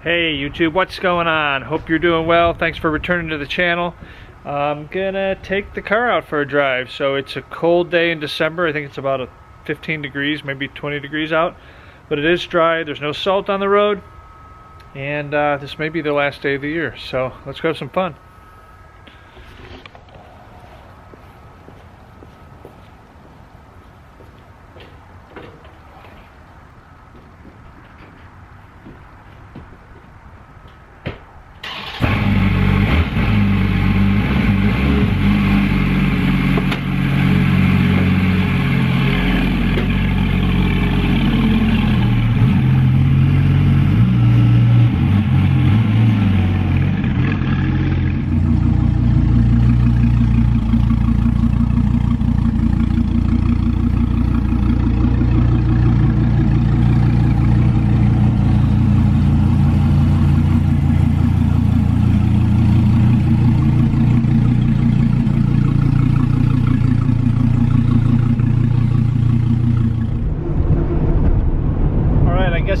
Hey YouTube, what's going on? Hope you're doing well. Thanks for returning to the channel. I'm gonna take the car out for a drive. So it's a cold day in December. I think it's about 15 degrees, maybe 20 degrees out. But it is dry, there's no salt on the road. And this may be the last day of the year. So let's go have some fun.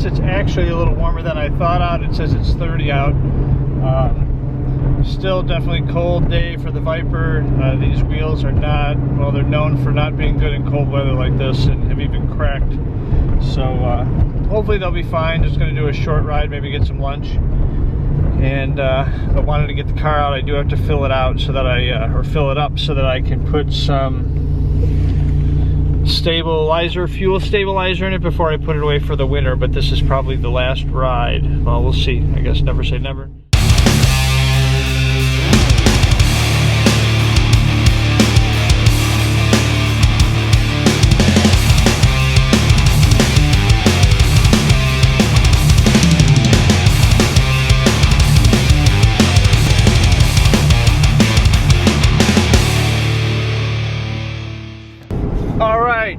It's actually a little warmer than I thought out. It says it's 30 out. Still definitely cold day for the Viper. These wheels are not, well, they're known for not being good in cold weather like this and have even cracked. So hopefully they'll be fine. Just going to do a short ride, maybe get some lunch. And I wanted to get the car out. I do have to fill it out so that or fill it up so that I can put some fuel stabilizer in it before I put it away for the winter, but this is probably the last ride. Well, we'll see. I guess never say never.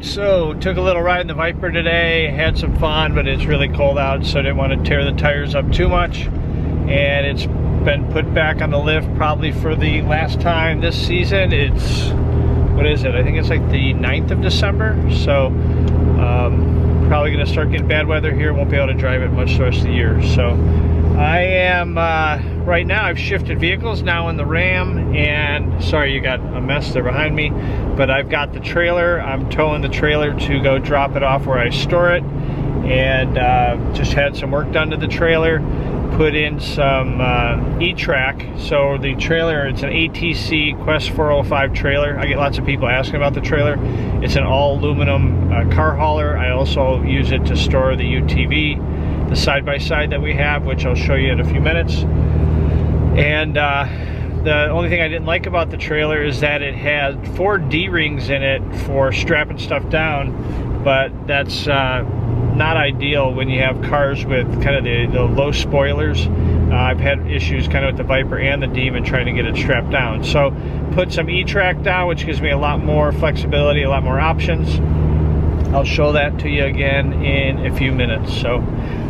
So took a little ride in the Viper today, had some fun, but it's really cold out, so I didn't want to tear the tires up too much. And it's been put back on the lift probably for the last time this season. It's, what is it? I think it's like the 9th of December. So probably gonna start getting bad weather here. Won't be able to drive it much the rest of the year. So I am, right now I've shifted vehicles now in the Ram, and sorry you got a mess there behind me, but I've got the trailer. I'm towing the trailer to go drop it off where I store it, and just had some work done to the trailer, put in some E-Track. So the trailer, it's an ATC Quest 405 trailer. I get lots of people asking about the trailer. It's an all aluminum car hauler. I also use it to store the UTV, the side-by-side that we have, which I'll show you in a few minutes. And the only thing I didn't like about the trailer is that it had 4 D-rings in it for strapping stuff down, but that's not ideal when you have cars with kind of the low spoilers. I've had issues kind of with the Viper and the Demon trying to get it strapped down. So put some E-Track down, which gives me a lot more flexibility, a lot more options. I'll show that to you again in a few minutes. So,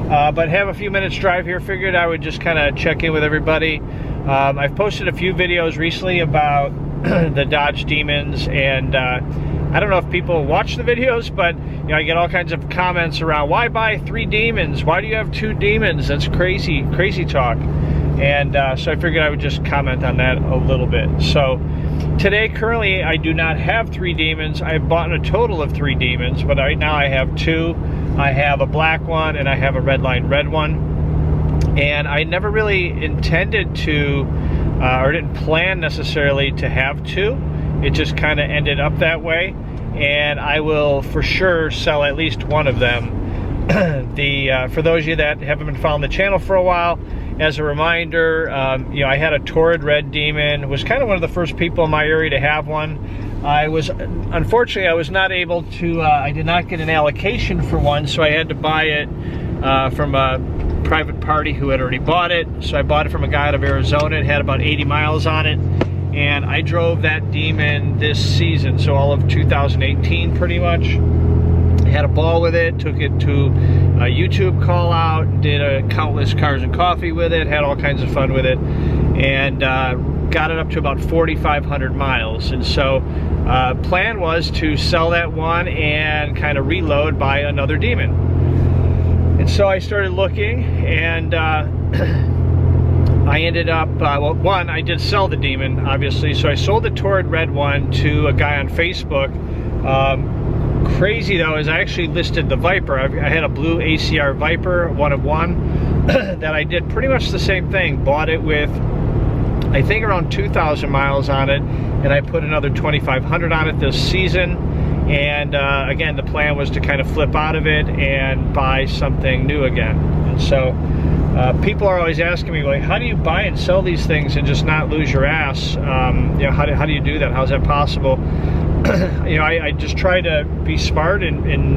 but have a few minutes drive here. Figured I would just kind of check in with everybody. I've posted a few videos recently about the Dodge Demons, and I don't know if people watch the videos, but you know, I get all kinds of comments around, why buy 3 Demons? Why do you have 2 Demons? That's crazy talk. And so I figured I would just comment on that a little bit. So today, currently, I do not have 3 Demons. I've bought a total of 3 Demons, but right now I have 2. I have a black one and I have a redline red one. And I never really intended to, or didn't plan necessarily to have 2. It just kind of ended up that way. And I will for sure sell at least one of them. For those of you that haven't been following the channel for a while, as a reminder, you know, I had a Torrid Red Demon. Was kind of one of the first people in my area to have one. Unfortunately, I was not able to, I did not get an allocation for one, so I had to buy it from a private party who had already bought it. So I bought it from a guy out of Arizona. It had about 80 miles on it. And I drove that Demon this season, so all of 2018 pretty much. Had a ball with it, took it to a YouTube call out, did a countless cars and coffee with it, had all kinds of fun with it, and got it up to about 4,500 miles. And so plan was to sell that one and kind of reload, buy another Demon. And so I started looking, and I ended up, well, one, I did sell the Demon, obviously, so I sold the Torrid Red one to a guy on Facebook. Crazy though is I actually listed the Viper. I had a blue ACR Viper, one of one, that I did pretty much the same thing. Bought it with, I think, around 2,000 miles on it, and I put another 2,500 on it this season. And again, the plan was to kind of flip out of it and buy something new again. And so people are always asking me, like, how do you buy and sell these things and just not lose your ass? You know, how do you do that? How's that possible? You know, I just try to be smart and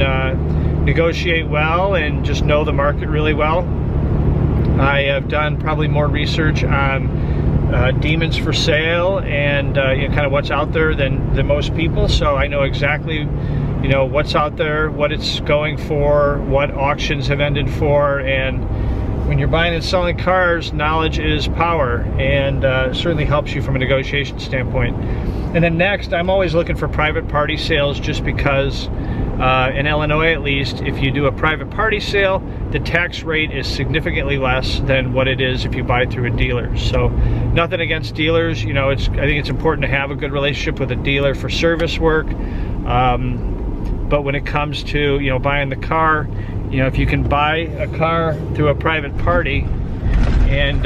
negotiate well and just know the market really well. I have done probably more research on Demons for sale and you know, kind of what's out there than most people, so I know exactly, you know, what's out there, what it's going for, what auctions have ended for. And when you're buying and selling cars, knowledge is power, and certainly helps you from a negotiation standpoint. And then next, I'm always looking for private party sales, just because in Illinois at least, if you do a private party sale, the tax rate is significantly less than what it is if you buy through a dealer. So nothing against dealers, you know, I think it's important to have a good relationship with a dealer for service work. But when it comes to, you know, buying the car, you know, if you can buy a car through a private party and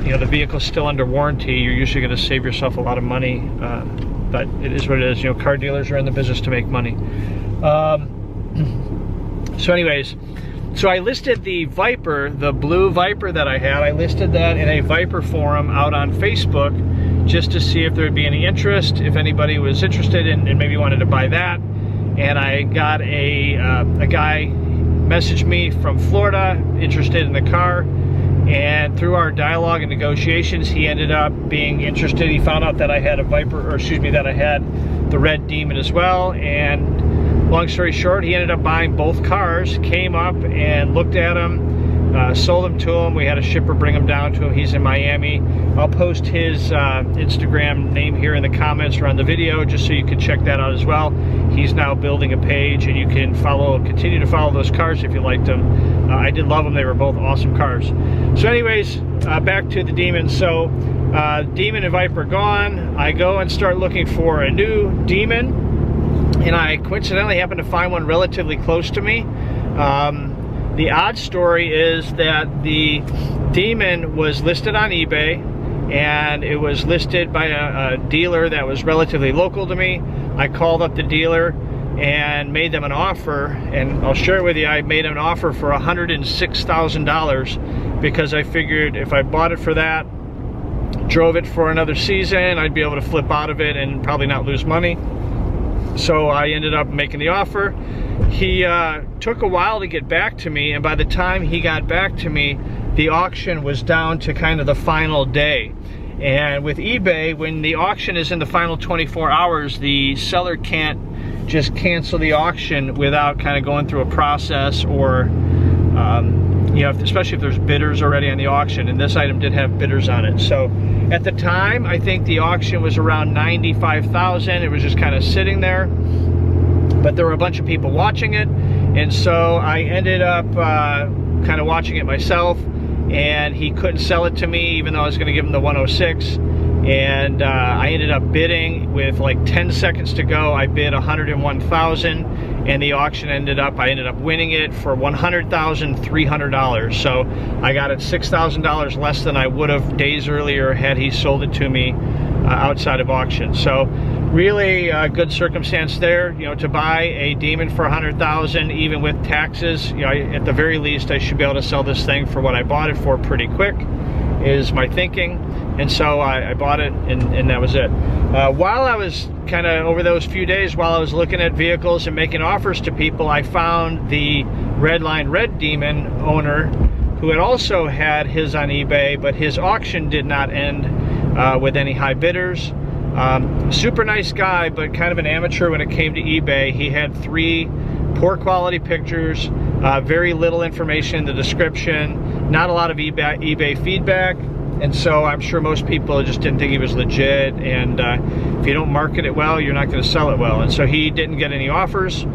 you know, the vehicle's still under warranty, you're usually going to save yourself a lot of money. But it is what it is. You know, car dealers are in the business to make money. So anyways, so I listed the Viper, the blue Viper that I had. I listed that in a Viper forum out on Facebook, just to see if there would be any interest, if anybody was interested and maybe wanted to buy that. And I got a guy messaged me from Florida, interested in the car. And through our dialogue and negotiations, he ended up being interested. He found out that I had a Viper, or excuse me, that I had the red Demon as well. And long story short, he ended up buying both cars, came up and looked at them, sold them to him. We had a shipper bring them down to him. He's in Miami. I'll post his Instagram name here in the comments or on the video, just so you can check that out as well. He's now building a page, and you can continue to follow those cars if you liked them. I did love them. They were both awesome cars. So anyways, back to the Demon. So Demon and Viper gone. I go and start looking for a new Demon, and I coincidentally happened to find one relatively close to me. The odd story is that the Demon was listed on eBay, and it was listed by a dealer that was relatively local to me. I called up the dealer and made them an offer, and I'll share it with you. I made an offer for $106,000 because I figured if I bought it for that, drove it for another season, I'd be able to flip out of it and probably not lose money. So I ended up making the offer. He took a while to get back to me, and by the time he got back to me, the auction was down to kind of the final day. And with eBay, when the auction is in the final 24 hours, the seller can't just cancel the auction without kind of going through a process, or you know, especially if there's bidders already on the auction, and this item did have bidders on it. So at the time, I think the auction was around $95,000. It was just kind of sitting there, but there were a bunch of people watching it, and so I ended up kind of watching it myself, and he couldn't sell it to me even though I was going to give him the 106. And I ended up bidding with like 10 seconds to go. I bid $101,000, and the auction I ended up winning it for $100,300. So I got it $6,000 less than I would have days earlier had he sold it to me outside of auction. So really good circumstance there, you know, to buy a Demon for $100,000, even with taxes. You know, at the very least, I should be able to sell this thing for what I bought it for pretty quick, is my thinking. And so I bought it, and that was it. While I was kind of, over those few days, while I was looking at vehicles and making offers to people, I found the Redline Red Demon owner who had also had his on eBay, but his auction did not end with any high bidders. Super nice guy, but kind of an amateur when it came to eBay. He had 3 poor quality pictures, very little information in the description, not a lot of eBay feedback. And so I'm sure most people just didn't think he was legit, and if you don't market it well, you're not going to sell it well. And so he didn't get any offers.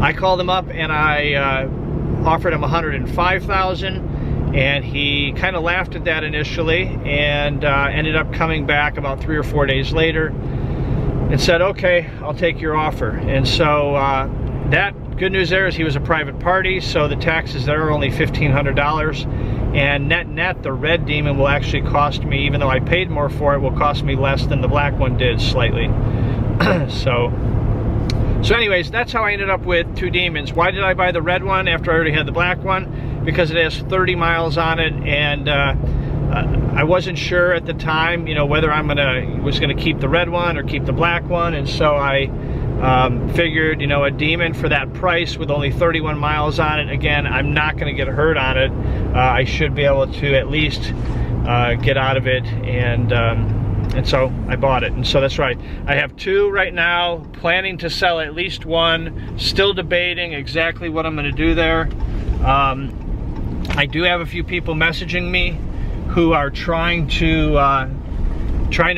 I called him up and I offered him $105,000, And he kind of laughed at that initially, and ended up coming back about 3 or 4 days later and said, okay, I'll take your offer. And so that good news there is he was a private party, so the taxes there are only $1,500, and net the red demon will actually cost me, even though I paid more for it, will cost me less than the black one did slightly. So anyways, that's how I ended up with 2 demons. Why did I buy the red one after I already had the black one? Because it has 30 miles on it, and I wasn't sure at the time, you know, whether was gonna keep the red one or keep the black one, and so I figured, you know, a demon for that price with only 31 miles on it, again, I'm not gonna get hurt on it. I should be able to at least get out of it, and so I bought it. And so that's right, I have 2 right now, planning to sell at least 1, still debating exactly what I'm gonna do there. I do have a few people messaging me who are trying to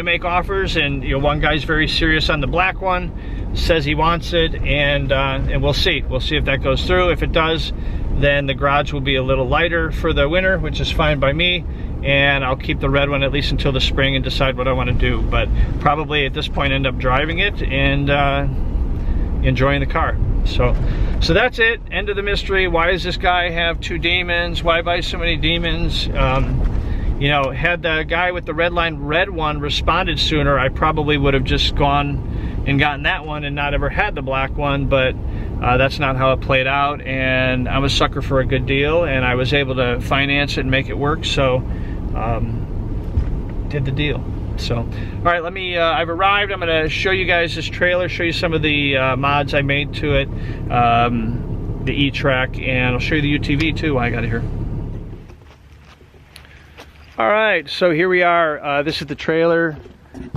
make offers, and you know, one guy's very serious on the black one, says he wants it, and we'll see if that goes through. If it does, then the garage will be a little lighter for the winter, which is fine by me, and I'll keep the red one at least until the spring and decide what I want to do. But probably at this point end up driving it and enjoying the car. So that's it, end of the mystery. Why does this guy have 2 demons? Why buy so many demons? You know, had the guy with the red one responded sooner, I probably would have just gone and gotten that one and not ever had the black one, but that's not how it played out, and I'm a sucker for a good deal, and I was able to finance it and make it work, so did the deal. So, all right, I've arrived. I'm gonna show you guys this trailer, show you some of the mods I made to it, the E-Track, and I'll show you the UTV too while I got it here. All right, so here we are. This is the trailer.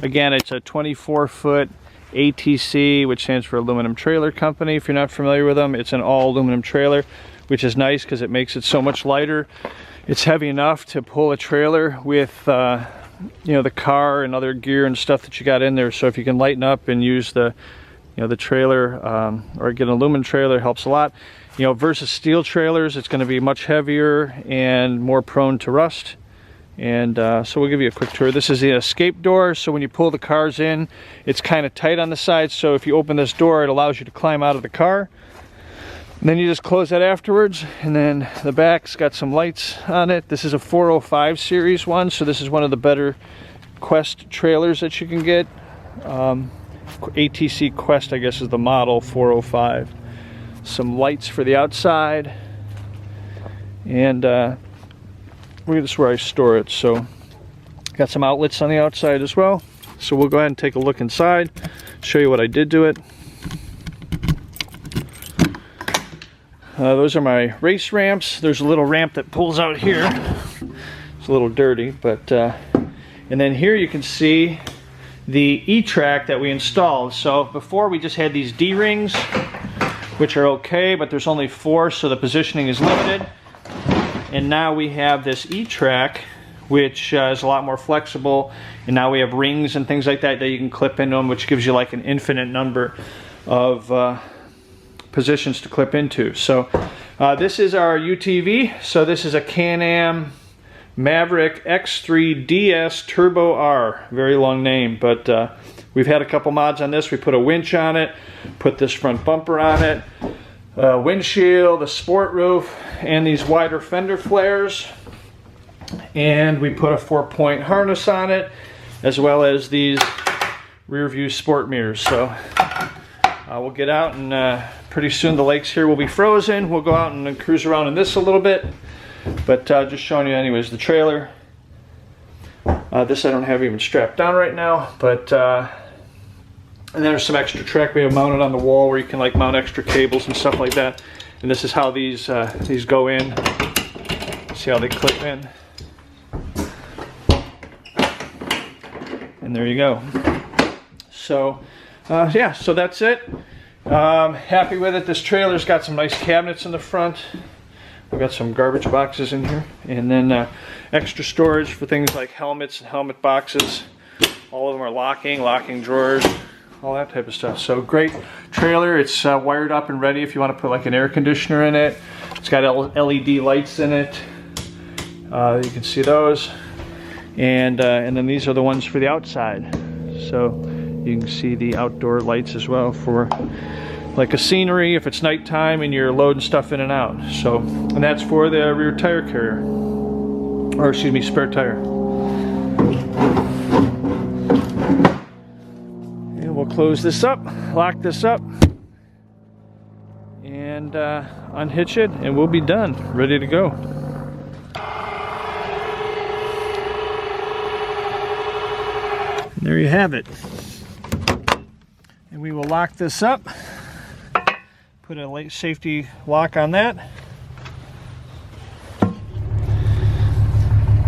Again, it's a 24-foot ATC, which stands for Aluminum Trailer Company. If you're not familiar with them, it's an all aluminum trailer, which is nice because it makes it so much lighter. It's heavy enough to pull a trailer with you know, the car and other gear and stuff that you got in there. So if you can lighten up and use the, you know, the trailer or get an aluminum trailer, helps a lot. You know, versus steel trailers, it's going to be much heavier and more prone to rust. And so we'll give you a quick tour. This is the escape door, so when you pull the cars in, it's kind of tight on the side, so if you open this door, it allows you to climb out of the car. And then you just close that afterwards, and then the back's got some lights on it. This is a 405 series one, so this is one of the better Quest trailers that you can get. ATC Quest, I guess, is the model 405. Some lights for the outside, and this is where I store it, so got some outlets on the outside as well. So we'll go ahead and take a look inside, show you what I did to it. Those are my race ramps. There's a little ramp that pulls out here. It's a little dirty, but and then here you can see the E-Track that we installed. So before we just had these D-rings, which are okay, but there's only 4, so the positioning is limited. And now we have this E-Track, which is a lot more flexible, and now we have rings and things like that that you can clip into them, which gives you like an infinite number of positions to clip into. So this is our UTV. So this is a Can-Am Maverick X3 DS Turbo R. Very long name, but we've had a couple mods on this. We put a winch on it, put this front bumper on it, windshield, a sport roof, and these wider fender flares, and we put a 4-point harness on it, as well as these rear view sport mirrors. So we'll get out, and pretty soon the lakes here will be frozen. We'll go out and cruise around in this a little bit, but just showing you anyways the trailer. This I don't have even strapped down right now, but and there's some extra track we have mounted on the wall where you can like mount extra cables and stuff like that. And this is how these go in. See how they clip in. And there you go. So yeah, so that's it. Happy with it. This trailer's got some nice cabinets in the front. We've got some garbage boxes in here, and then extra storage for things like helmets and helmet boxes. All of them are locking drawers, all that type of stuff. So great trailer. It's wired up and ready if you want to put like an air conditioner in it. It's got LED lights in it, You can see those, and then these are the ones for the outside. So you can see the outdoor lights as well for like a scenery if it's nighttime and you're loading stuff in and out. So, and that's for the rear tire carrier, or excuse me, spare tire. And we'll close this up, lock this up, and unhitch it, and we'll be done, ready to go. There you have it. And we will lock this up, put a safety lock on that.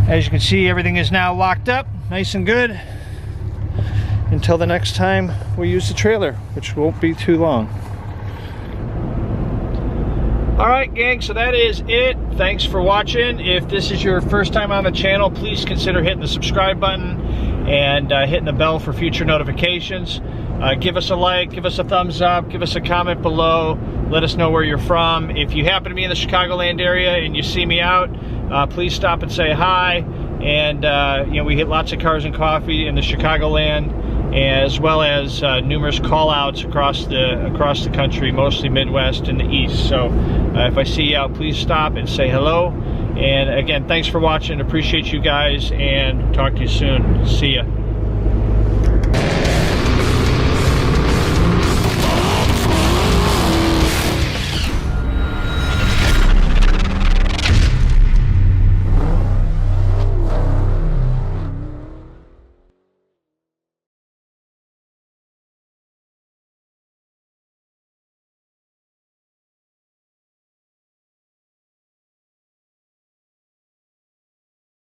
As you can see, everything is now locked up, nice and good, until the next time we use the trailer, which won't be too long. Alright gang, so that is it. Thanks for watching. If this is your first time on the channel, please consider hitting the subscribe button and hitting the bell for future notifications. Give us a like, give us a thumbs up, give us a comment below, let us know where you're from. If you happen to be in the Chicagoland area and you see me out, please stop and say hi. And you know, we hit lots of cars and coffee in the Chicagoland, as well as numerous call-outs across the country, mostly Midwest and the East. So if I see you out, please stop and say hello. And again, thanks for watching. Appreciate you guys, and talk to you soon. See ya.